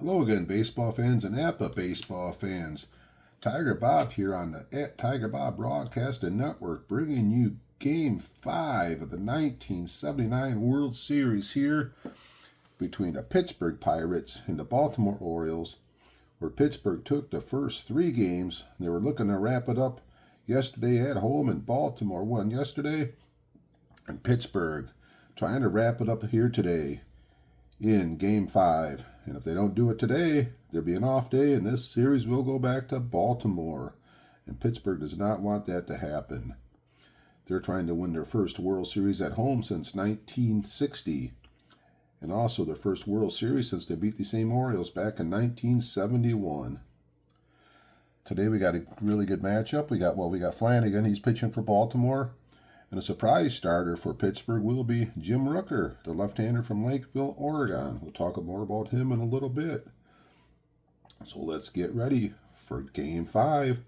Hello again, baseball fans and APBA baseball fans. Tigerbob here on the @Tigerbob Broadcasting Network, bringing you Game 5 of the 1979 World Series here between the Pittsburgh Pirates and the Baltimore Orioles, where Pittsburgh took the first 3 games. They were looking to wrap it up yesterday at home, and Baltimore won yesterday, and Pittsburgh trying to wrap it up here today in Game 5. And if they don't do it today, there'll be an off day, and this series will go back to Baltimore. And Pittsburgh does not want that to happen. They're trying to win their first World Series at home since 1960. And also their first World Series since they beat the same Orioles back in 1971. Today we got a really good matchup. We got Flanagan. He's pitching for Baltimore. And a surprise starter for Pittsburgh will be Jim Rooker, the left-hander from Lakeville, Oregon. We'll talk more about him in a little bit. So let's get ready for Game 5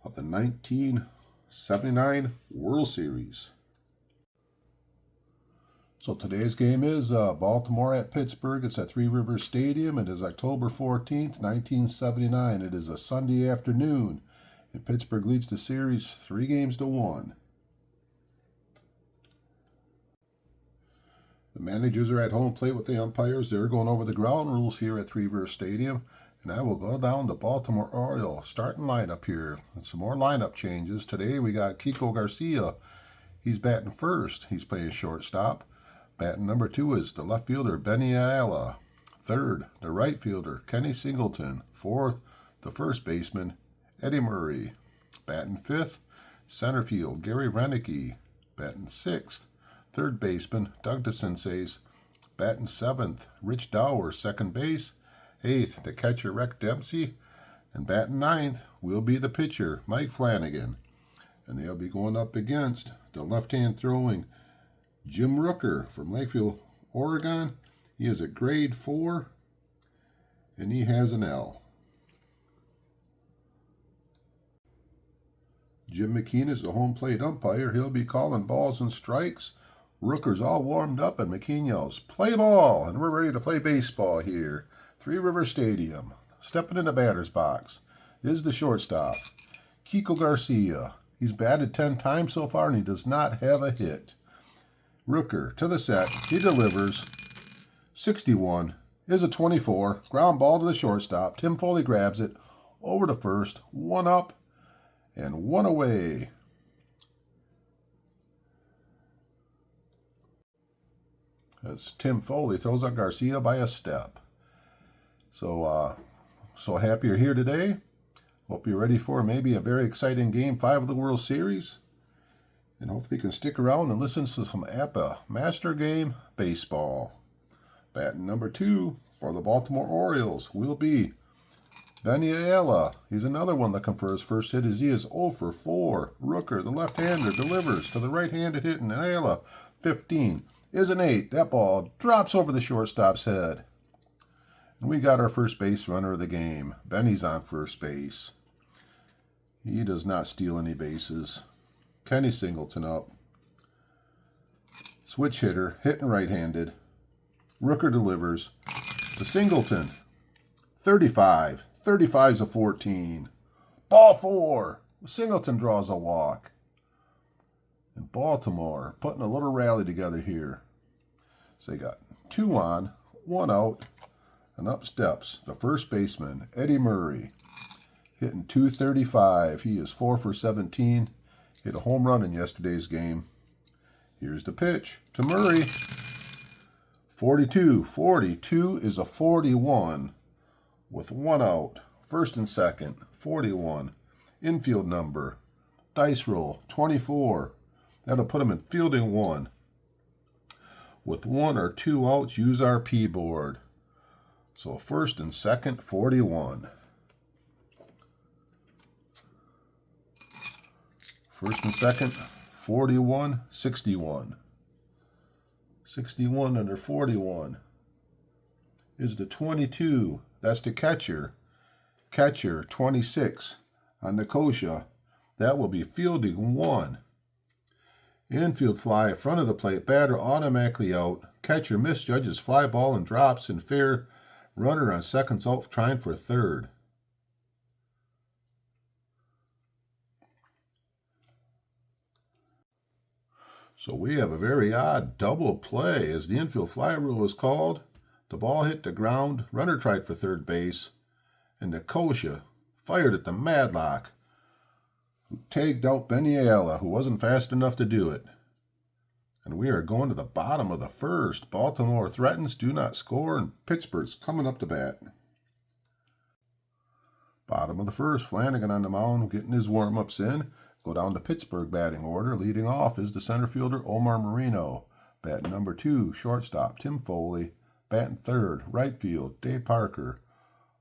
of the 1979 World Series. So today's game is Baltimore at Pittsburgh. It's at Three Rivers Stadium. It is October 14th, 1979. It is a Sunday afternoon. And Pittsburgh leads the series 3-1. The managers are at home plate with the umpires. They're going over the ground rules here at Three Rivers Stadium. And I will go down the Baltimore Orioles starting lineup here. And some more lineup changes. Today we got Kiko Garcia. He's batting first. He's playing shortstop. Batting number 2 is the left fielder, Benny Ayala. Third, the right fielder, Kenny Singleton. Fourth, the first baseman, Eddie Murray. Batting 5th, center field, Gary Renicky. Batting 6th, third baseman, Doug DeCinces. Batting 7th, Rich Dower, second base. 8th, the catcher, Rex Dempsey. And batting 9th will be the pitcher, Mike Flanagan. And they'll be going up against the left-hand throwing Jim Rooker from Lakeville, Oregon. He is a grade 4, and he has an L. Jim McKean is the home plate umpire. He'll be calling balls and strikes. Rooker's all warmed up, and McKean yells, "Play ball!" And we're ready to play baseball here. Three Rivers Stadium. Stepping in the batter's box is the shortstop, Kiko Garcia. He's batted 10 times so far, and he does not have a hit. Rooker to the set. He delivers. 61 is a 24. Ground ball to the shortstop. Tim Foley grabs it. Over to first. 1 up and 1 away. As Tim Foley throws out Garcia by a step. So happy you're here today. Hope you're ready for maybe a very exciting Game 5 of the World Series. And hopefully you can stick around and listen to some APBA Master Game Baseball. Batting number 2 for the Baltimore Orioles will be Benny Ayala. He's another one looking for his first hit as he is 0 for 4. Rooker, the left-hander, delivers to the right-handed hitting Ayala. 15 is an 8. That ball drops over the shortstop's head. And we got our first base runner of the game. Benny's on first base. He does not steal any bases. Kenny Singleton up. Switch hitter, hitting right-handed. Rooker delivers to Singleton. 35. 35's a 14. Ball 4. Singleton draws a walk. And Baltimore putting a little rally together here. So they got 2 on, 1 out, and up steps the first baseman, Eddie Murray. Hitting .235. He is 4 for 17. Hit a home run in yesterday's game. Here's the pitch to Murray. 42. 42 is a 41 with 1 out. First and second. 41. Infield number. Dice roll. 24. That'll put him in fielding 1. With 1 or 2 outs, use our P board. So first and second, 41. First and second, 41, 61. 61 under 41 is the 22. That's the catcher. Catcher, 26 on Nicosia. That will be fielding 1. Infield fly in front of the plate. Batter automatically out. Catcher misjudges fly ball and drops in fair Runner on second's out trying for third. So we have a very odd double play as the infield fly rule was called. The ball hit the ground, runner tried for third base, and Nicosia fired at the Madlock, who tagged out Beniala, who wasn't fast enough to do it. And we are going to the bottom of the first. Baltimore threatens, do not score, and Pittsburgh's coming up to bat. Bottom of the first, Flanagan on the mound, getting his warm-ups in. Go down to Pittsburgh batting order. Leading off is the center fielder, Omar Moreno. Batting number 2, shortstop, Tim Foley. Batting third, right field, Dave Parker.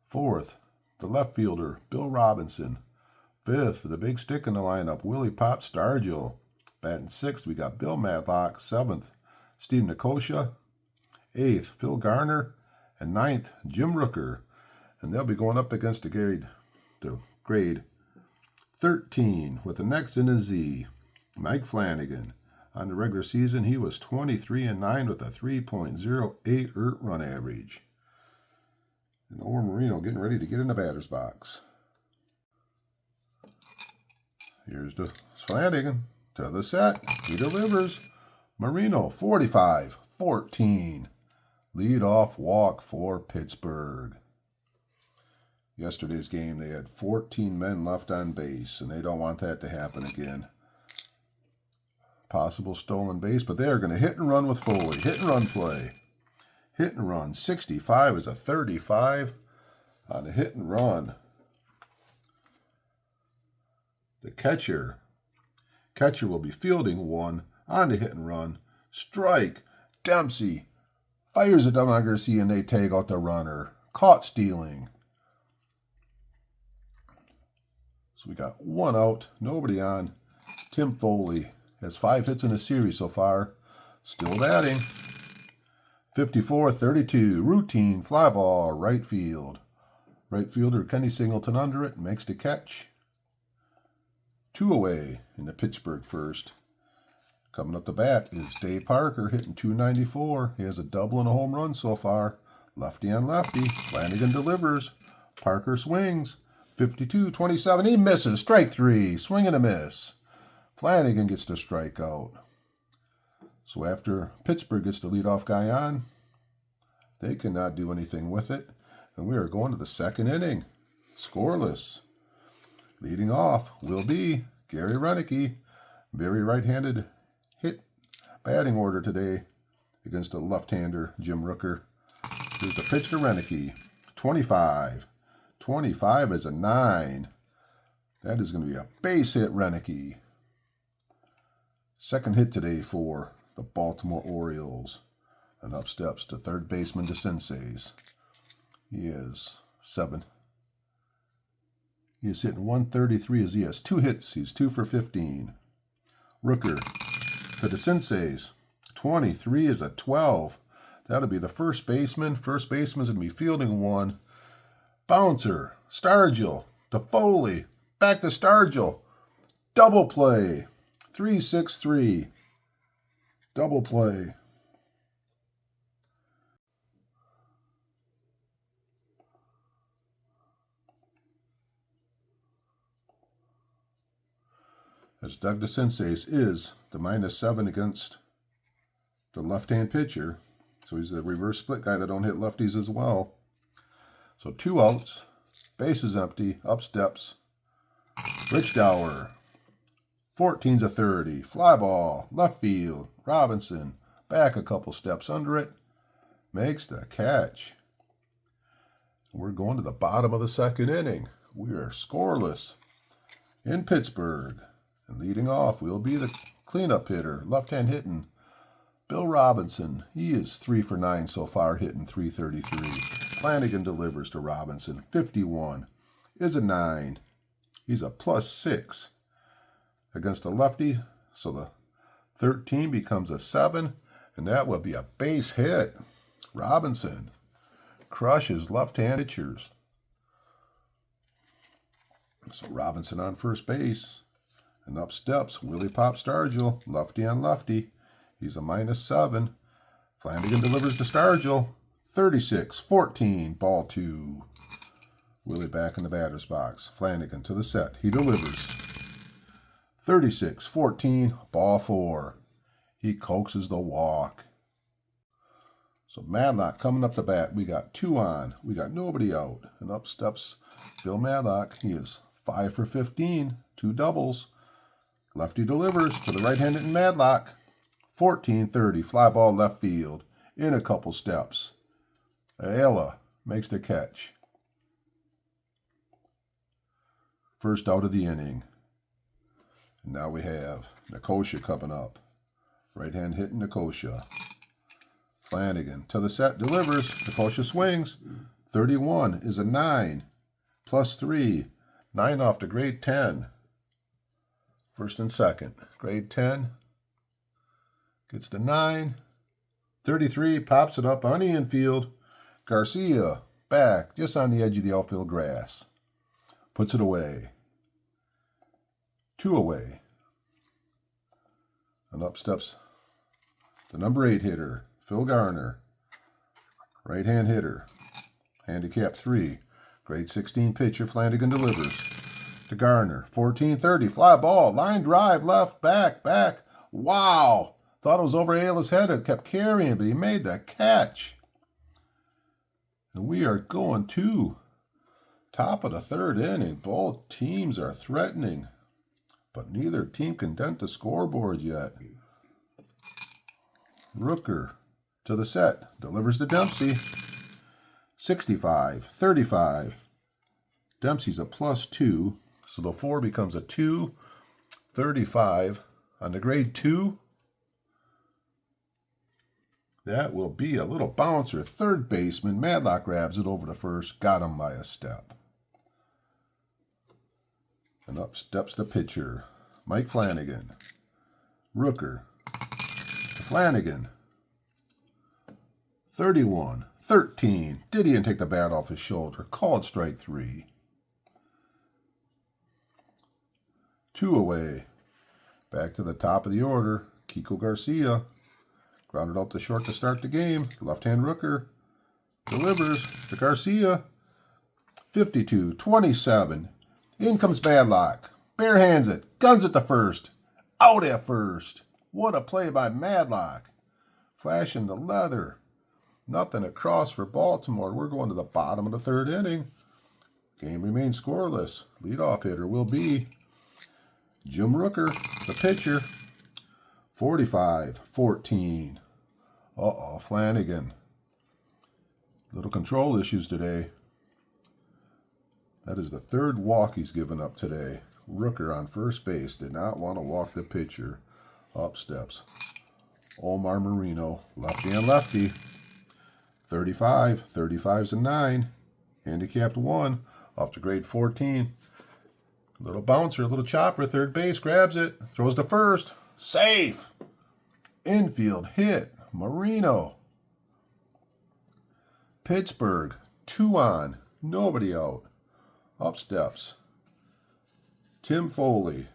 Fourth, the left fielder, Bill Robinson. Fifth, the big stick in the lineup, Willie Pop Stargell. Batting sixth, we got Bill Madlock. Seventh, Steve Nicosia. Eighth, Phil Garner. And ninth, Jim Rooker. And they'll be going up against the grade 13 with the next in a Z, Mike Flanagan. On the regular season, he was 23-9 with a 3.08 earned run average. And Omar Moreno getting ready to get in the batter's box. Here's the Flanagan to the set. He delivers. Moreno, 45-14. Lead-off walk for Pittsburgh. Yesterday's game, they had 14 men left on base, and they don't want that to happen again. Possible stolen base, but they are going to hit and run with Foley. Hit and run play. Hit and run. 65 is a 35 on a hit and run. The catcher will be fielding one on the hit and run. Strike. Dempsey fires it down on Garcia, and they tag out the runner. Caught stealing. So we got one out, nobody on. Tim Foley has 5 hits in the series so far. Still batting. 54-32. Routine fly ball, right field. Right fielder Kenny Singleton under it, makes the catch. 2 away in the Pittsburgh first. Coming up the bat is Dave Parker hitting .294. He has a double and a home run so far. Lefty on lefty. Flanagan delivers. Parker swings. 52-27. He misses. Strike 3. Swing and a miss. Flanagan gets the strikeout. So after Pittsburgh gets the leadoff guy on, they cannot do anything with it. And we are going to the second inning. Scoreless. Leading off will be Gary Renicky. Very right-handed hit batting order today against a left-hander, Jim Rooker. Here's the pitch to Renicky. 25. 25 is a 9. That is going to be a base hit, Renicky. Second hit today for the Baltimore Orioles. And up steps to third baseman DeCinces. He is 7. He is hitting 133 as he has 2 hits. He's 2 for 15. Rooker to DeCinces. 23 is a 12. That'll be the first baseman. First baseman's going to be fielding one. Bouncer. Stargell to Foley. Back to Stargell. Double play. 3-6-3. Double play. As Doug DeCinces is the -7 against the left-hand pitcher. So he's the reverse split guy that don't hit lefties as well. So 2 outs. Base is empty. Up steps Rich Dower. 14's a 30. Fly ball. Left field. Robinson. Back a couple steps under it. Makes the catch. We're going to the bottom of the second inning. We are scoreless in Pittsburgh. And leading off will be the cleanup hitter, left-hand hitting, Bill Robinson. He is 3 for 9 so far, hitting .333. Flanagan delivers to Robinson. 51 is a 9. He's a +6 against a lefty. So the 13 becomes a 7, and that will be a base hit. Robinson crushes left-hand pitchers. So Robinson on first base. And up steps Willie Pop Stargell, lefty on lefty. He's a -7. Flanagan delivers to Stargell. 36-14, ball 2. Willie back in the batter's box. Flanagan to the set. He delivers. 36-14, ball 4. He coaxes the walk. So Madlock coming up the bat. We got 2 on. We got nobody out. And up steps Bill Madlock. He is 5 for 15. 2 doubles. Lefty delivers to the right-handed Madlock. 14-30. Fly ball left field. In a couple steps. Ayala makes the catch. First out of the inning. And now we have Nicosia coming up. Right hand hitting Nicosia. Flanagan to the set, delivers. Nicosia swings. 31 is a 9. Plus 3. 9 off to grade 10. First and second. Grade 10. Gets the 9. 33 pops it up on the infield. Garcia back just on the edge of the outfield grass. Puts it away. 2 away. And up steps the number 8 hitter, Phil Garner. Right hand hitter. Handicap 3. Grade 16 pitcher. Flanagan delivers to Garner. 14-30. Fly ball. Line drive. Left. Back. Wow. Thought it was over Ayala's head. It kept carrying, but he made the catch. And we are going to top of the 3rd inning. Both teams are threatening, but neither team can dent the scoreboard yet. Rooker to the set. Delivers to Dempsey. 65-35. Dempsey's a plus 2, so the 4 becomes a 2. 35 on the grade 2. That will be a little bouncer. Third baseman. Madlock grabs it over to first. Got him by a step. And up steps the pitcher, Mike Flanagan. Rooker to Flanagan. 31-13. Didion take the bat off his shoulder. Called strike 3. 2 away. Back to the top of the order. Kiko Garcia. Grounded out to short to start the game. Left-hand Rooker delivers to Garcia. 52-27. In comes Madlock. Bare hands it. Guns it to first. Out at first. What a play by Madlock. Flashing the leather. Nothing across for Baltimore. We're going to the bottom of the 3rd inning. Game remains scoreless. Leadoff hitter will be Jim Rooker, the pitcher. 45-14. Flanagan. Little control issues today. That is the 3rd walk he's given up today. Rooker on first base did not want to walk the pitcher. Up steps Omar Moreno, lefty and lefty. 35. 35's a 9. Handicapped 1. Off to grade 14. Little bouncer, little chopper. Third base, grabs it. Throws to first. Safe. Infield hit. Moreno. Pittsburgh, 2 on. Nobody out. Up steps Tim Foley.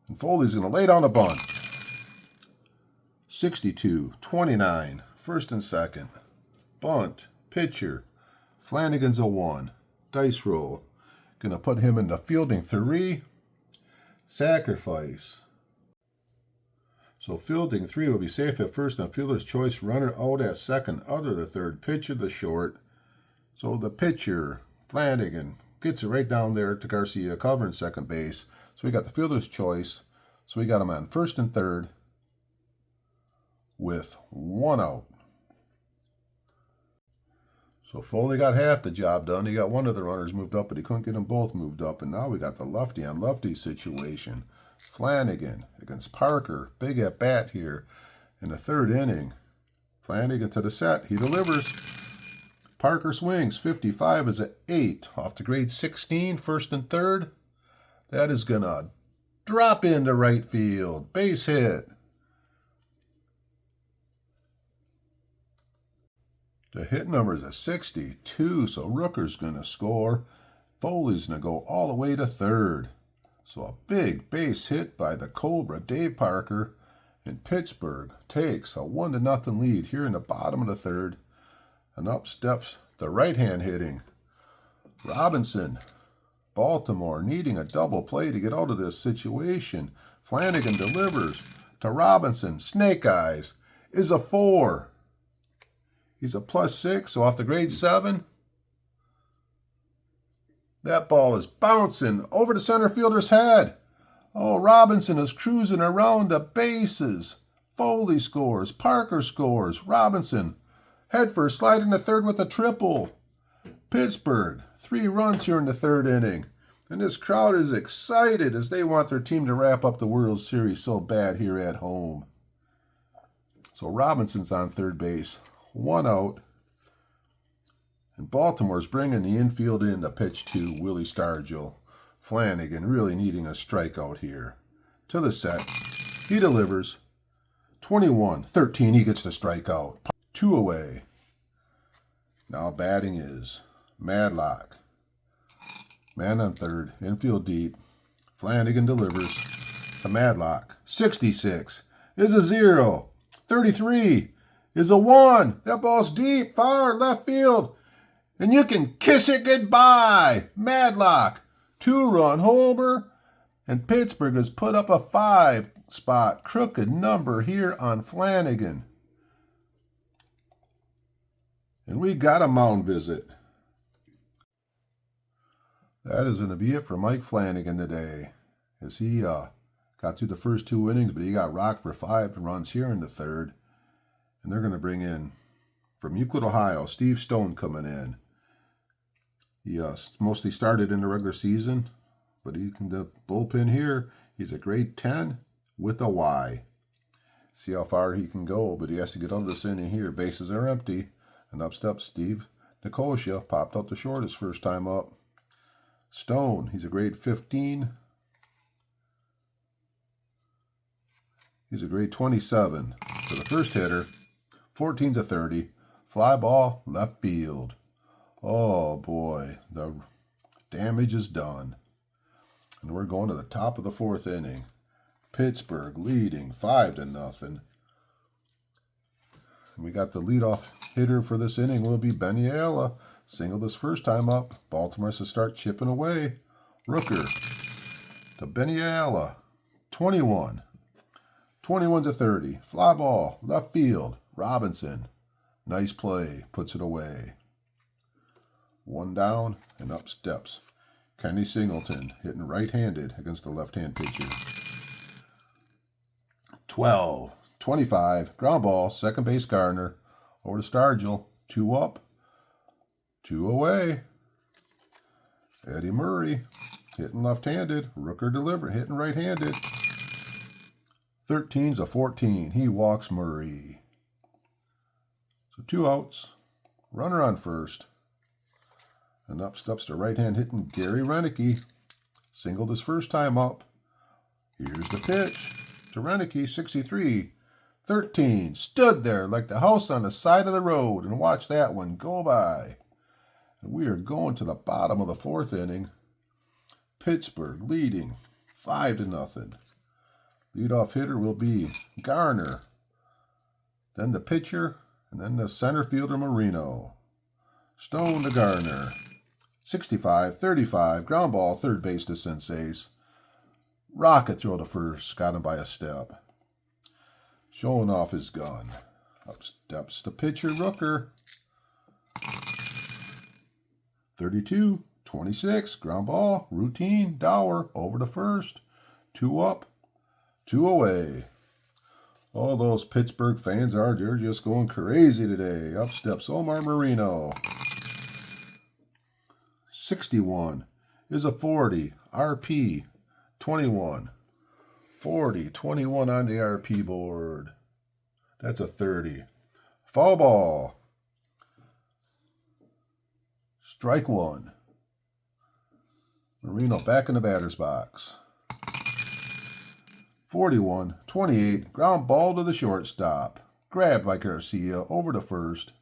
And Foley's going to lay down a bunt. 62-29. First and second. Bunt. Pitcher. Flanagan's a 1. Dice roll. Going to put him in the fielding 3. Sacrifice. So fielding 3 will be safe at first on fielder's choice. Runner out at second. Other the third. Pitcher the short. So the pitcher, Flanagan, gets it right down there to Garcia, covering second base. So we got the fielder's choice. So we got him on first and third with 1 out. So Foley got half the job done. He got one of the runners moved up, but he couldn't get them both moved up. And now we got the lefty on lefty situation. Flanagan against Parker. Big at bat here in the 3rd inning. Flanagan to the set. He delivers. Parker swings. 55 is an 8. Off to grade 16. First and third. That is going to drop into right field. Base hit. The hit number is a 62, so Rooker's going to score. Foley's going to go all the way to third. So a big base hit by the Cobra, Dave Parker. And Pittsburgh takes a 1-0 lead here in the bottom of the third. And up steps the right-hand hitting Robinson. Baltimore needing a double play to get out of this situation. Flanagan delivers to Robinson. Snake Eyes is a 4. He's a +6, so off the grade 7. That ball is bouncing over the center fielder's head. Oh, Robinson is cruising around the bases. Foley scores. Parker scores. Robinson head first, sliding to third with a triple. Pittsburgh, 3 runs here in the third inning. And this crowd is excited as they want their team to wrap up the World Series so bad here at home. So Robinson's on third base. 1 out. And Baltimore's bringing the infield in to pitch to Willie Stargell. Flanagan really needing a strikeout here. To the set. He delivers. 21-13. He gets the strikeout. 2 away. Now batting is Madlock. Man on third. Infield deep. Flanagan delivers to Madlock. 66 is a 0. 33 is a 1. That ball's deep. Far left field. And you can kiss it goodbye. Madlock. 2-run homer. And Pittsburgh has put up a 5-spot crooked number here on Flanagan. And we got a mound visit. That is going to be it for Mike Flanagan today. As he got through the first 2 innings, but he got rocked for 5 runs here in the third. And they're going to bring in, from Euclid, Ohio, Steve Stone coming in. He mostly started in the regular season, but he can the bullpen here. He's a grade 10 with a Y. See how far he can go, but he has to get out of this inning here. Bases are empty, and up steps Steve Nicosia. Popped out the short his first time up. Stone, he's a grade 15. He's a grade 27 for the first hitter. 14-30. Fly ball, left field. Oh boy, the damage is done. And we're going to the top of the 4th inning. Pittsburgh leading 5-0. And we got the leadoff hitter for this inning will be Beniala. Singled his first time up. Baltimore has to start chipping away. Rooker to Beniala. 21. 21-30. Fly ball, left field. Robinson. Nice play. Puts it away. 1 down and up steps Kenny Singleton, hitting right-handed against the left-hand pitcher. 12-25. Ground ball, second base Gardner. Over to Stargell. 2 up. 2 away. Eddie Murray hitting left-handed. Rooker delivered, hitting right-handed. 13-14. He walks Murray. So 2 outs. Runner on first. And up steps the right-hand hitting Gary Renicky. Singled his first time up. Here's the pitch to Renicky. 63-13. Stood there like the house on the side of the road and watched that one go by. And we are going to the bottom of the 4th inning. Pittsburgh leading 5-0. Leadoff hitter will be Garner. Then the pitcher, and then the center fielder Moreno. Stone to Garner. 65-35. Ground ball, third base to Sensace. Rocket throw to first. Got him by a step. Showing off his gun. Up steps the pitcher, Rooker. 32-26. Ground ball, routine. Dower over to first. 2 up, 2 away. All those Pittsburgh fans they're just going crazy today. Up steps Omar Moreno. 61 is a 40. RP 21. 40-21 on the RP board. That's a 30. Foul ball. Strike 1. Moreno back in the batter's box. 41-28. Ground ball to the shortstop. Grabbed by Garcia over to first.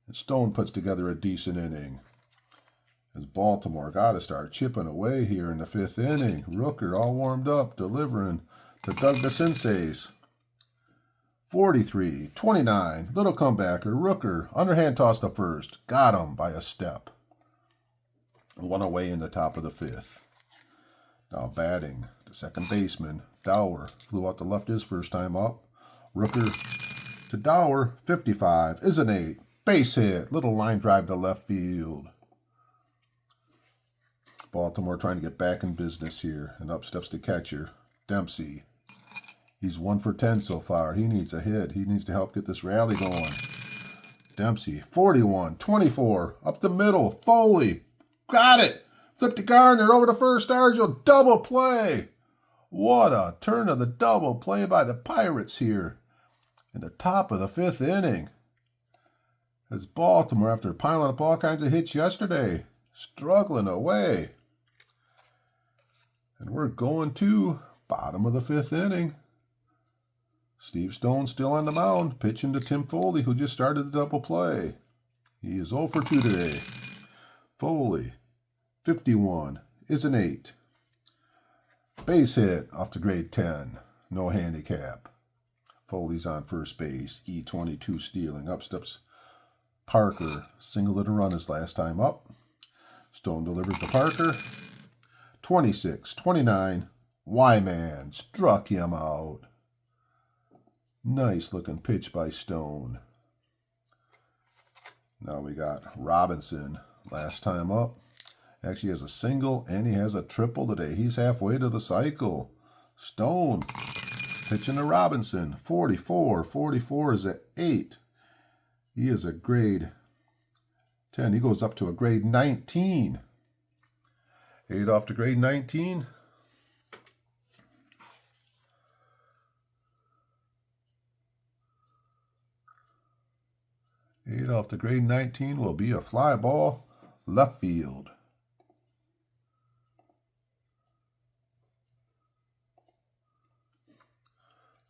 And Stone puts together a decent inning. As Baltimore got to start chipping away here in the 5th inning. Rooker all warmed up, delivering to Doug the Senseis. 43-29. Little comebacker. Rooker. Underhand toss to first. Got him by a step. One away in the top of the fifth. Now batting. The second baseman. Dower. Flew out to left his first time up. Rooker to Dower. 55. Is an 8. Base hit. Little line drive to left field. Baltimore trying to get back in business here. And up steps the catcher. Dempsey. He's 1 for 10 so far. He needs a hit. He needs to help get this rally going. Dempsey, 41-24. Up the middle. Foley. Got it. Flip to Garner. Over to first. Stargell. Double play. What a turn of the double play by the Pirates here. In the top of the fifth inning. As Baltimore, after piling up all kinds of hits yesterday, struggling away. And we're going to bottom of the fifth inning. Steve Stone still on the mound, pitching to Tim Foley, who just started the double play. He is 0 for 2 today. Foley, 51, is an 8. Base hit off to grade 10, no handicap. Foley's on first base, E22 stealing. Up steps Parker, Singleton run his last time up. Stone delivers to Parker. 26-29. Wyman struck him out. Nice looking pitch by Stone. Now we got Robinson last time up. Actually has a single and he has a triple today. He's halfway to the cycle. Stone pitching to Robinson. 44. 44 is at 8. He is a grade 10. He goes up to a grade 19. 8 off to grade 19. Eight off to grade 19 will be a fly ball left field.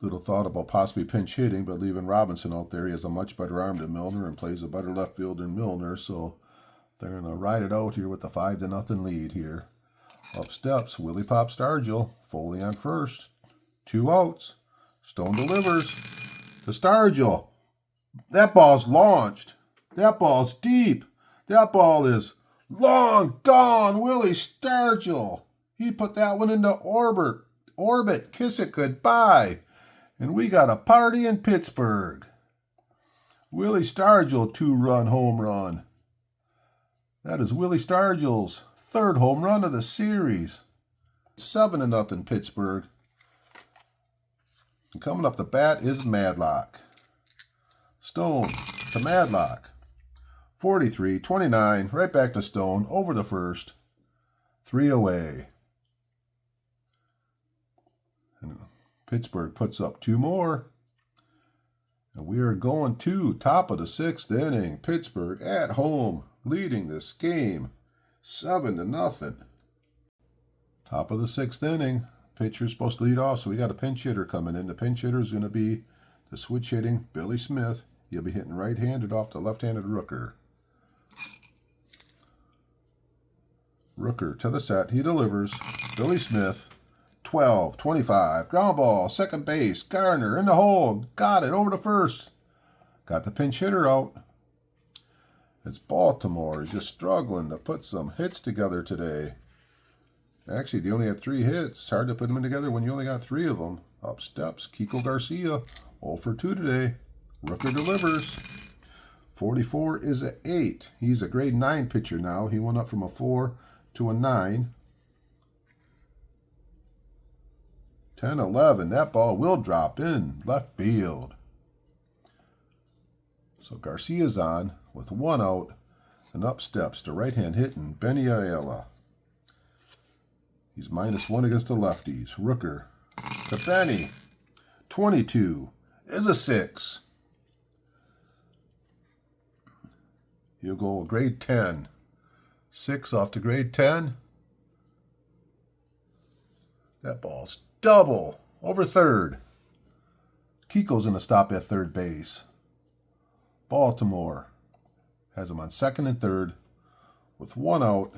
Little thought about possibly pinch hitting, but leaving Robinson out there. He has a much better arm than Milner and plays a better left field than Milner, so they're going to ride it out here with the 5-0 lead here. Up steps, Willie Pop Stargell. Foley on first. 2 outs. Stone delivers to Stargell. That ball's launched. That ball's deep. That ball is long gone. Willie Stargell. He put that one into orbit. Kiss it goodbye. And we got a party in Pittsburgh. Willie Stargell 2-run home run. That is Willie Stargell's 3rd home run of the series. 7-0 Pittsburgh. And coming up the bat is Madlock. Stone to Madlock. 43-29. Right back to Stone. Over the first. 3 away. And Pittsburgh puts up 2 more. And we are going to top of the 6th inning. Pittsburgh at home leading this game 7-0. Top of the 6th inning. Pitcher's supposed to lead off, so we got a pinch hitter coming in. The pinch hitter is going to be the switch hitting Billy Smith. He'll be hitting right-handed off the left-handed Rooker. Rooker to the set. He delivers. Billy Smith. 12-25. Ground ball. Second base. Garner in the hole. Got it. Over to first. Got the pinch hitter out. It's Baltimore. He's just struggling to put some hits together today. Actually, they only had 3 hits. It's hard to put them in together when you only got 3 of them. Up steps Kiko Garcia. 0 for 2 today. Rooker delivers. 44 is an 8. He's a grade 9 pitcher now. He went up from a 4 to a 9. 10-11. That ball will drop in left field. So Garcia's on with 1 out. And up steps the right-hand hitting Benny Ayala. He's -1 against the lefties. Rooker to Benny. 22 is a 6. He'll go grade 10. 6 off to grade 10. That ball's double over third. Kiko's in a stop at third base. Baltimore has him on second and third with 1 out.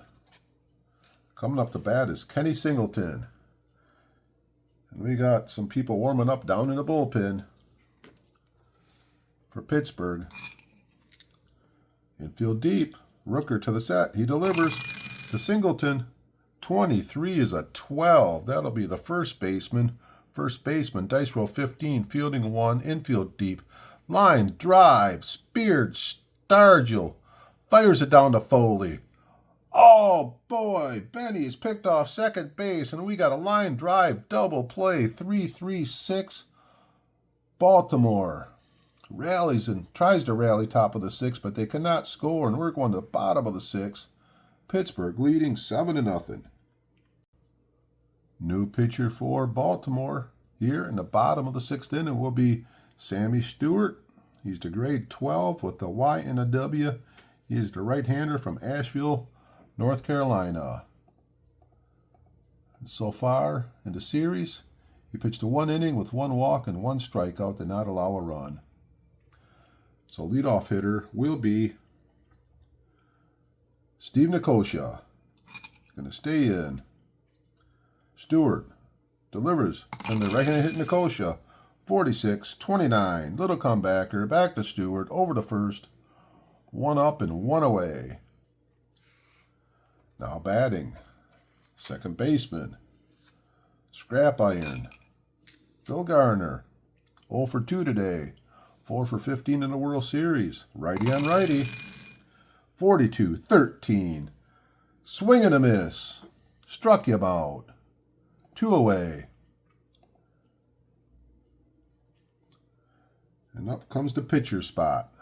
Coming up the bat is Kenny Singleton. And we got some people warming up down in the bullpen for Pittsburgh. Infield deep. Rooker to the set. He delivers to Singleton. 23 is a 12. That'll be the first baseman. First baseman, dice roll 15, fielding 1, infield deep. Line drive, speared, Stargell. Fires it down to Foley. Oh boy, Benny's picked off second base, and we got a line drive double play, 3-3-6. Baltimore rallies and tries to rally top of the 6th, but they cannot score, and we're going to the bottom of the 6th. Pittsburgh leading 7-0. New pitcher for Baltimore here in the bottom of the 6th inning will be Sammy Stewart. He's the grade 12 with the Y and a W. He is the right-hander from Asheville, North Carolina. So far in the series, he pitched a 1 inning with 1 walk and 1 strikeout, did not allow a run. So leadoff hitter will be Steve Nikosha. Going to stay in. Stewart delivers, and the right-handed hit Nikosha. 46-29. Little comebacker. Back to Stewart. Over to first. 1 up and 1 away. Now batting. Second baseman. Scrap iron. Phil Garner. 0 for 2 today. 4 for 15 in the World Series. Righty on righty. 42-13. Swing and a miss. Struck you about. 2 away. And up comes the pitcher spot.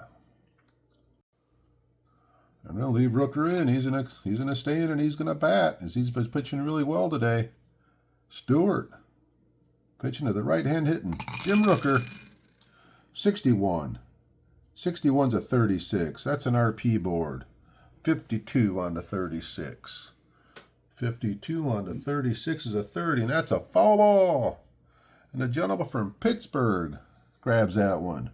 I'm going to leave Rooker in. He's gonna stay in and he's going to bat as he's been pitching really well today. Stewart pitching to the right-hand hitting Jim Rooker. 61. 61's a 36. That's an RP board. 52 on the 36. 52 on the 36 is a 30, and that's a foul ball. And the gentleman from Pittsburgh grabs that one.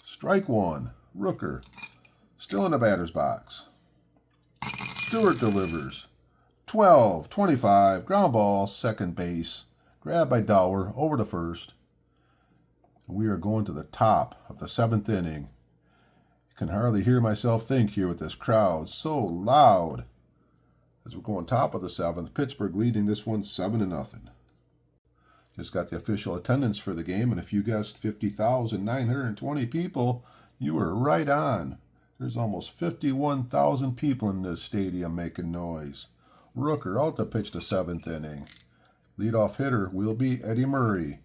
Strike 1. Rooker still in the batter's box. Stewart delivers. 12-25. Ground ball, second base. Grabbed by Dower over to first. We are going to the top of the 7th inning. Can hardly hear myself think here with this crowd so loud. As we're going top of the 7th, Pittsburgh leading this one 7-0. Just got the official attendance for the game, and if you guessed 50,920 people, you were right on. There's almost 51,000 people in this stadium making noise. Rooker out to pitch the 7th inning. Leadoff hitter will be Eddie Murray.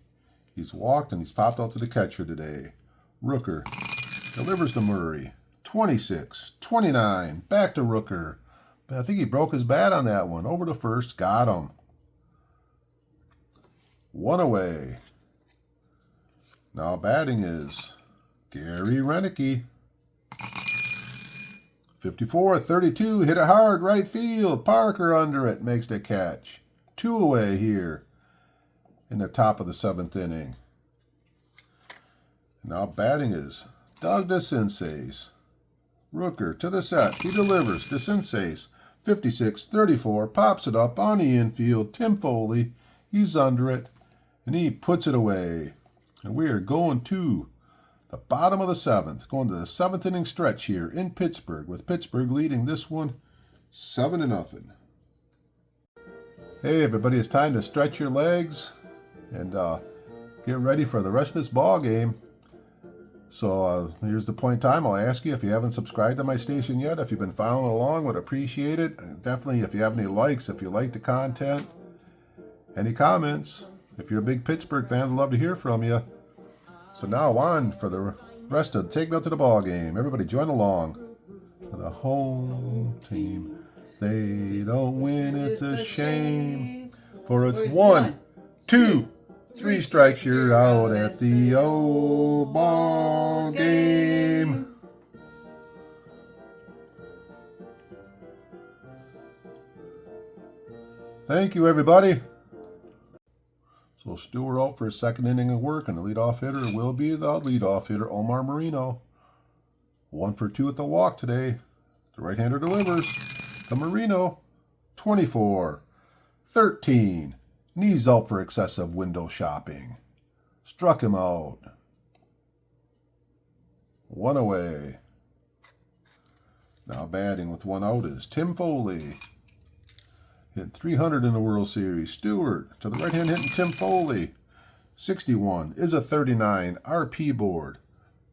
He's walked and he's popped out to the catcher today. Rooker delivers to Murray. 26-29. Back to Rooker. But I think he broke his bat on that one. Over to first. Got him. 1 away. Now batting is Gary Renicky. 54-32. Hit it hard. Right field. Parker under it. Makes the catch. 2 away here in the top of the 7th inning. Now batting is Doug DeCinces. Rooker to the set. He delivers. DeCinces. 56-34. Pops it up on the infield. Tim Foley. He's under it. And he puts it away. And we are going to the bottom of the 7th. Going to the 7th inning stretch here in Pittsburgh. With Pittsburgh leading this one 7-0. Hey everybody, it's time to stretch your legs and get ready for the rest of this ball game. So here's the point in time. I'll ask you if you haven't subscribed to my station yet, if you've been following along, would appreciate it. And definitely if you have any likes, if you like the content, any comments. If you're a big Pittsburgh fan, I'd love to hear from you. So now on for the rest of Take Me Out to the Ball Game. Everybody join along. For the home team, they don't win, it's a shame. For it's 1, 2, 3 strikes, you're out at the old ball game. Thank you, everybody. So Stewart out for a 2nd inning of work, and the leadoff hitter will be the leadoff hitter, Omar Moreno. 1 for 2 at the walk today. The right-hander delivers to Moreno. 24-13. 13. Knees out for excessive window shopping. Struck him out. 1 away. Now batting with 1 out is Tim Foley. Hit 300 in the World Series. Stewart to the right hand hitting Tim Foley. 61 is a 39 RP board.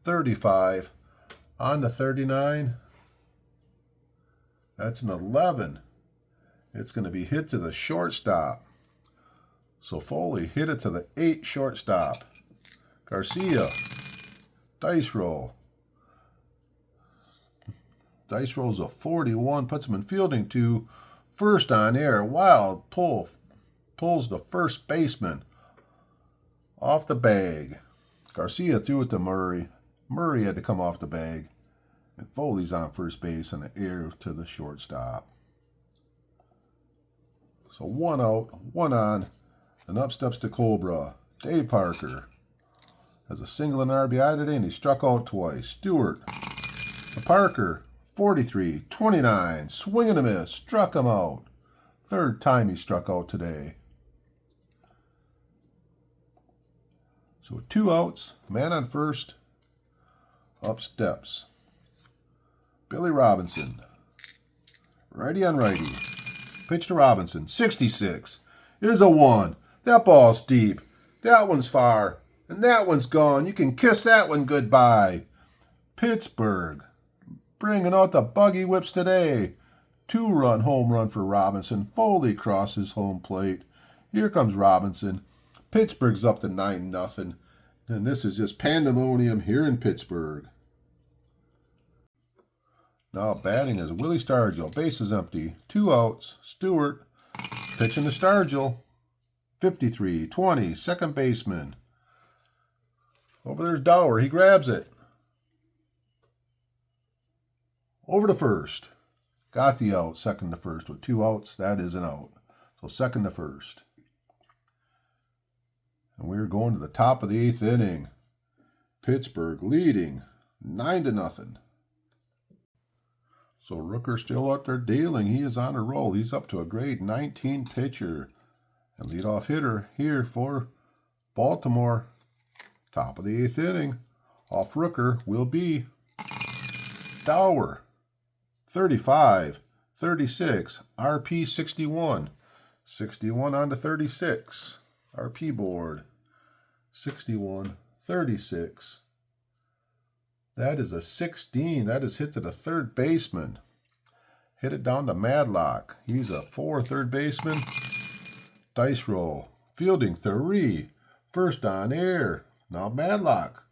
35 on the 39. That's an 11. It's going to be hit to the shortstop. So Foley hit it to the 8 shortstop. Garcia, dice roll. Dice rolls a 41, puts him in fielding to first on air. Wild pull. Pulls the first baseman off the bag. Garcia threw it to Murray. Murray had to come off the bag. And Foley's on first base and the air to the shortstop. So 1 out, 1 on, and up steps to Cobra. Dave Parker has a single and RBI today, and he struck out twice. Stewart to Parker, 43, 29, swing and a miss, struck him out. 3rd time he struck out today. So 2 outs, man on first, up steps Billy Robinson. Righty on righty. Pitch to Robinson. 66. It is a 1. That ball's deep. That one's far. And that one's gone. You can kiss that one goodbye. Pittsburgh bringing out the buggy whips today. 2-run home run for Robinson. Foley crosses home plate. Here comes Robinson. Pittsburgh's up to 9-0. And this is just pandemonium here in Pittsburgh. Now batting is Willie Stargell. Base is empty. 2 outs. Stewart pitching to Stargell. 53, 20, second baseman. Over there's Dower. He grabs it. Over to first. Got the out. Second to first with 2 outs. That is an out. So second to first. And we're going to the top of the 8th inning. Pittsburgh leading 9-0. So Rooker still out there dealing. He is on a roll. He's up to a grade 19 pitcher. And leadoff hitter here for Baltimore. Top of the 8th inning. Off Rooker will be Dower. 35, 36, RP 61. 61 on to 36. RP board. 61, 36. That is a 16. That is hit to the 3rd baseman. Hit it down to Madlock. He's a 4 third baseman. Dice roll. Fielding 3. First on air. Now Madlock.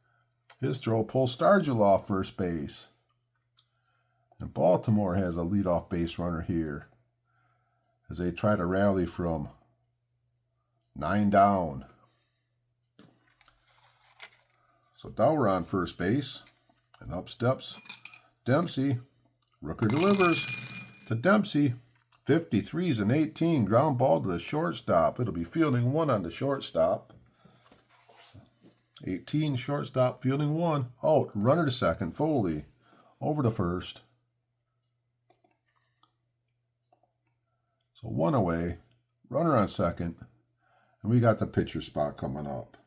His throw pulls Stargell off first base. And Baltimore has a leadoff base runner here as they try to rally from 9 down. So Dower on first base. And up steps Dempsey. Rooker delivers to Dempsey. 53s and 18. Ground ball to the shortstop. It'll be fielding 1 on the shortstop. 18 shortstop fielding 1. Out. Runner to second. Foley. Over to first. So 1 away. Runner on second. And we got the pitcher spot coming up.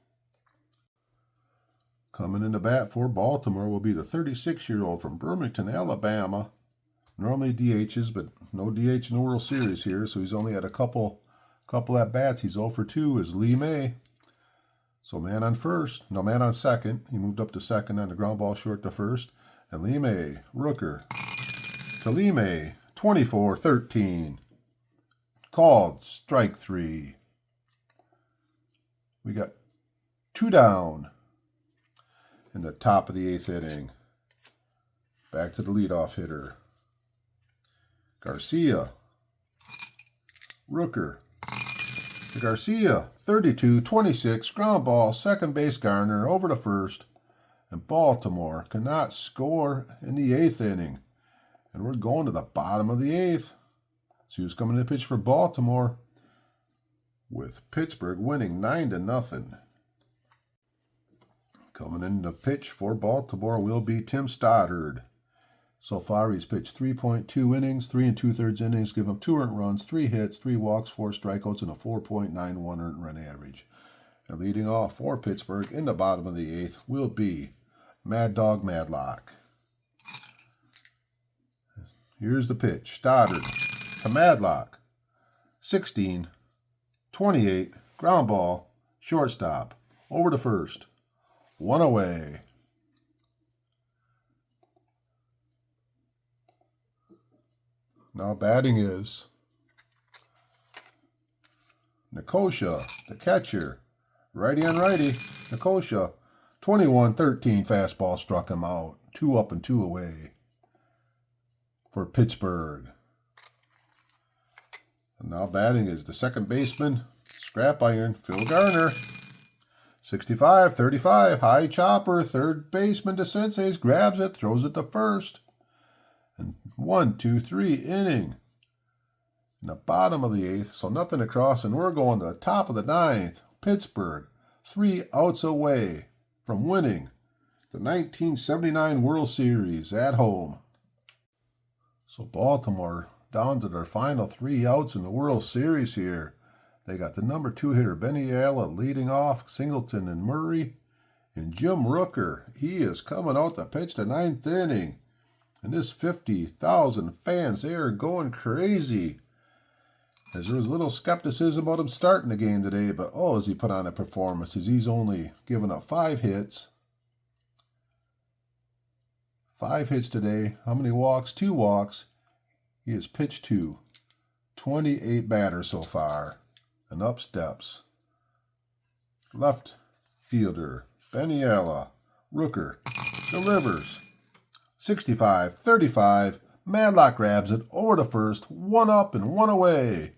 Coming in to bat for Baltimore will be the 36-year-old from Birmingham, Alabama. Normally DHs, but no DH in the World Series here, so he's only had a couple at-bats. He's 0 for 2 is Lee May. So man on first. No, man on second. He moved up to second on the ground ball short to first. And Lee May, Rooker to Lee May. 24-13. Called strike 3. We got 2 down in the top of the 8th inning. Back to the leadoff hitter. Garcia. Rooker. To Garcia. 32-26. Ground ball. Second base Garner. Over to first. And Baltimore cannot score in the 8th inning. And we're going to the bottom of the 8th. So who's coming to pitch for Baltimore? With Pittsburgh winning 9-0. Coming in to pitch for Baltimore will be Tim Stoddard. So far, he's pitched 3.2 innings, 3 2/3 innings, give him 2 earned runs, 3 hits, 3 walks, 4 strikeouts, and a 4.91 earned run average. And leading off for Pittsburgh in the bottom of the 8th will be Mad Dog Madlock. Here's the pitch. Stoddard to Madlock. 16, 28, ground ball, shortstop, over to first. 1 away. Now batting is Nikosha, the catcher. Righty on righty, Nikosha. 21-13 fastball struck him out. 2 up and 2 away for Pittsburgh. And now batting is the second baseman, scrap iron, Phil Garner. 65-35, high chopper, third baseman to Sensei's, grabs it, throws it to first. And 1, 2, 3 inning. In the bottom of the 8th, so nothing across, and we're going to the top of the 9th. Pittsburgh, 3 outs away from winning the 1979 World Series at home. So Baltimore down to their final 3 outs in the World Series here. They got the number 2 hitter, Benny Ayala, leading off Singleton and Murray. And Jim Rooker, he is coming out to pitch the 9th inning. And this 50,000 fans, they are going crazy. As there was a little skepticism about him starting the game today, but oh, has he put on a performance, as he's only given up 5 hits. 5 hits today. How many walks? 2 walks. He has pitched to 28 batters so far. And up steps left fielder Benny Ayala. Rooker delivers. 65-35. Madlock grabs it over to first. 1 up and 1 away.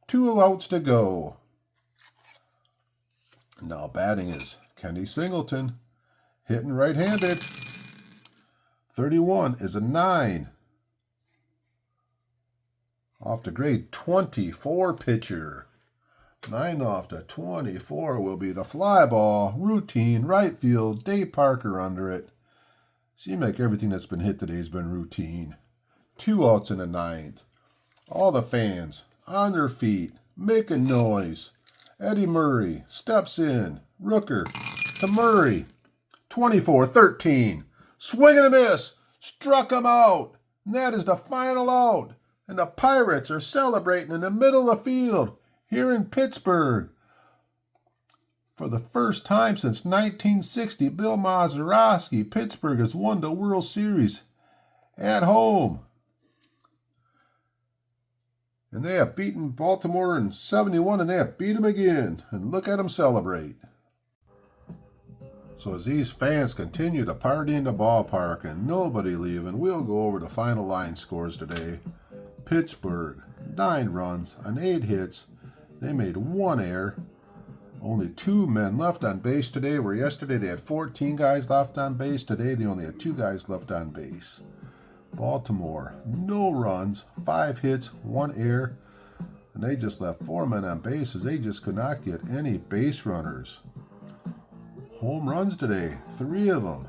2 outs to go. Now batting is Kenny Singleton. Hitting right-handed. 31 is a 9. Off to grade 24 pitcher. 9 off to 24 will be the fly ball. Routine, right field, Dave Parker under it. Seems like everything that's been hit today has been routine. 2 outs in the 9th. All the fans on their feet, making noise. Eddie Murray steps in. Rooker to Murray. 24-13. Swing and a miss. Struck him out. And that is the final out. And the Pirates are celebrating in the middle of the field here in Pittsburgh. For the first time since 1960, Bill Mazeroski, Pittsburgh has won the World Series at home. And they have beaten Baltimore in 71, and they have beat them again. And look at them celebrate. So as these fans continue to party in the ballpark and nobody leaving, we'll go over the final line scores today. Pittsburgh, 9 runs on 8 hits. They made 1 error. Only 2 men left on base today, where yesterday they had 14 guys left on base. Today they only had 2 guys left on base. Baltimore, no runs, 5 hits, 1 error. And they just left 4 men on base as they just could not get any base runners. Home runs today, 3 of them.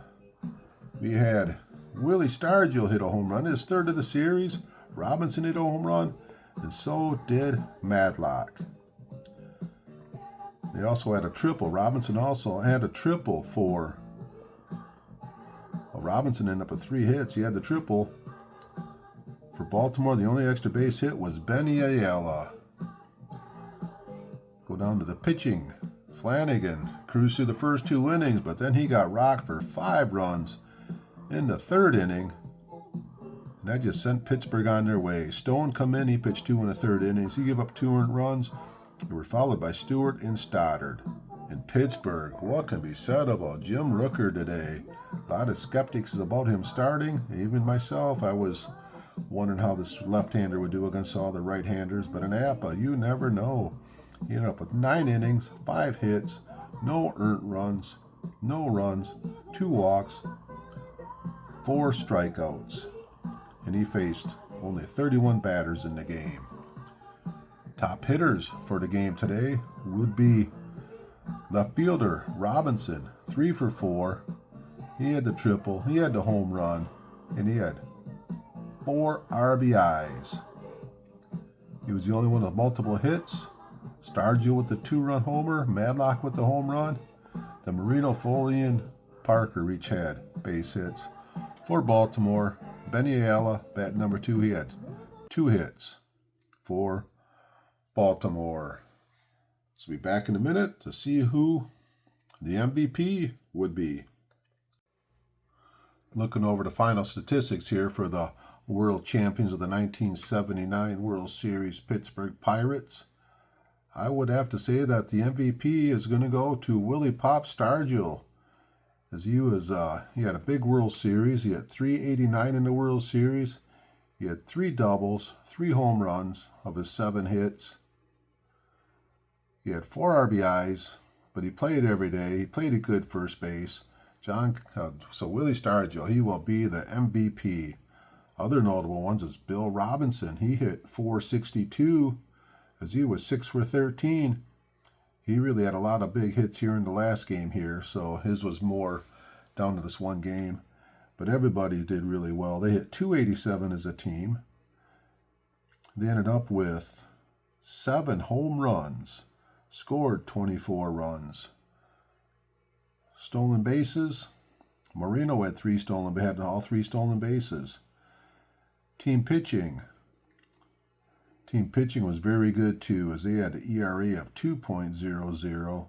We had Willie Stargell hit a home run, his 3rd of the series. Robinson hit a home run, and so did Madlock. They also had a triple. Robinson also had a triple for... Well, Robinson ended up with 3 hits. He had the triple. For Baltimore, the only extra base hit was Benny Ayala. Go down to the pitching. Flanagan cruised through the first 2 innings, but then he got rocked for 5 runs in the 3rd inning. And that just sent Pittsburgh on their way. Stone come in, he pitched 2 in the 3rd innings. He gave up 2 earned runs. They were followed by Stewart and Stoddard. In Pittsburgh, what can be said about Jim Rooker today? A lot of skeptics about him starting. Even myself, I was wondering how this left-hander would do against all the right-handers. But in APBA, you never know. He ended up with 9 innings, 5 hits, no earned runs, no runs, 2 walks, 4 strikeouts. And he faced only 31 batters in the game. Top hitters for the game today would be left fielder Robinson, 3 for 4. He had the triple, he had the home run, and he had 4 RBIs. He was the only one with multiple hits. Stargell with the 2-run homer, Madlock with the home run. The Moreno, Foley, and Parker each had base hits. For Baltimore, Benny Ayala, bat number 2, he had 2 hits for Baltimore. So we'll be back in a minute to see who the MVP would be. Looking over the final statistics here for the world champions of the 1979 World Series Pittsburgh Pirates. I would have to say that the MVP is going to go to Willie Pop Stargell, as he had a big World Series. He had 389 in the World Series. He had 3 doubles, 3 home runs of his 7 hits. He had 4 RBIs, but he played every day. He played a good first base. So Willie Stargell, he will be the MVP. Other notable ones is Bill Robinson. He hit 462 as he was 6 for 13. He really had a lot of big hits here in the last game here, so his was more down to this one game. But everybody did really well. They hit 287 as a team. They ended up with 7 home runs, scored 24 runs. Stolen bases, Moreno had 3 stolen, had all 3 stolen bases. Team pitching was very good too, as they had an ERA of 2.00.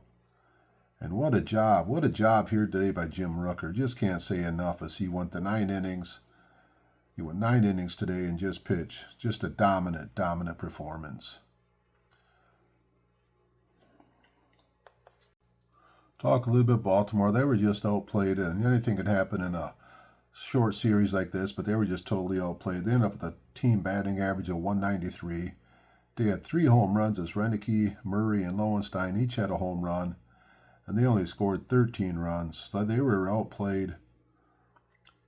And what a job here today by Jim Rooker. Just can't say enough, as he went to 9 innings. He went 9 innings today and just pitched. Just a dominant performance. Talk a little bit Baltimore. They were just outplayed, and anything could happen in a short series like this, but they were just totally outplayed. They ended up with a team batting average of 193. They had 3 home runs as Renicky, Murray, and Lowenstein each had a home run, and they only scored 13 runs. So they were outplayed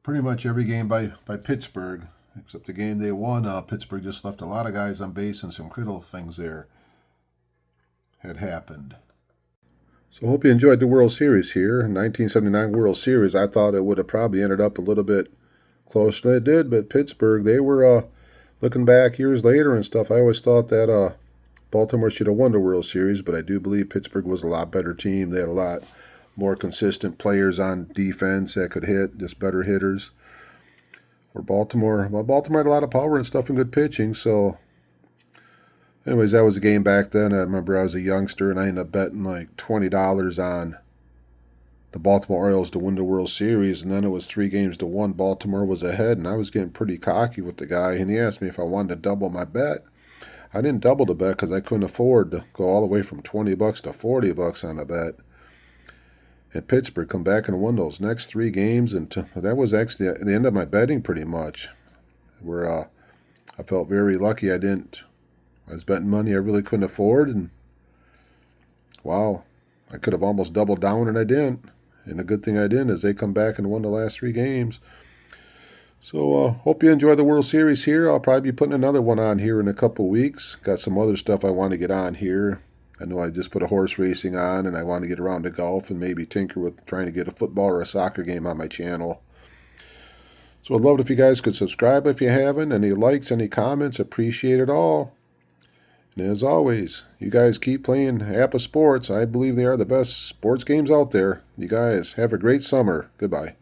pretty much every game by Pittsburgh, except the game they won. Pittsburgh just left a lot of guys on base, and some critical things there had happened. So I hope you enjoyed the World Series here, 1979 World Series. I thought it would have probably ended up a little bit closer than it did, but Pittsburgh, they were, looking back years later and stuff, I always thought that Baltimore should have won the World Series, but I do believe Pittsburgh was a lot better team. They had a lot more consistent players on defense that could hit, just better hitters. For Baltimore, well, Baltimore had a lot of power and stuff and good pitching, so anyways, that was a game back then. I remember I was a youngster, and I ended up betting like $20 on the Baltimore Orioles to win the World Series, and then it was 3-1. Baltimore was ahead, and I was getting pretty cocky with the guy, and he asked me if I wanted to double my bet. I didn't double the bet because I couldn't afford to go all the way from $20 to $40 on a bet. And Pittsburgh come back and won those next 3 games, and that was actually the end of my betting pretty much, where I felt very lucky I was betting money I really couldn't afford, and wow, I could have almost doubled down, and I didn't. And the good thing I didn't is they come back and won the last 3 games. So hope you enjoy the World Series here. I'll probably be putting another one on here in a couple weeks. Got some other stuff I want to get on here. I know I just put a horse racing on, and I want to get around to golf and maybe tinker with trying to get a football or a soccer game on my channel. So I'd love it if you guys could subscribe if you haven't. Any likes, any comments, appreciate it all. And as always, you guys keep playing APBA Sports. I believe they are the best sports games out there. You guys have a great summer. Goodbye.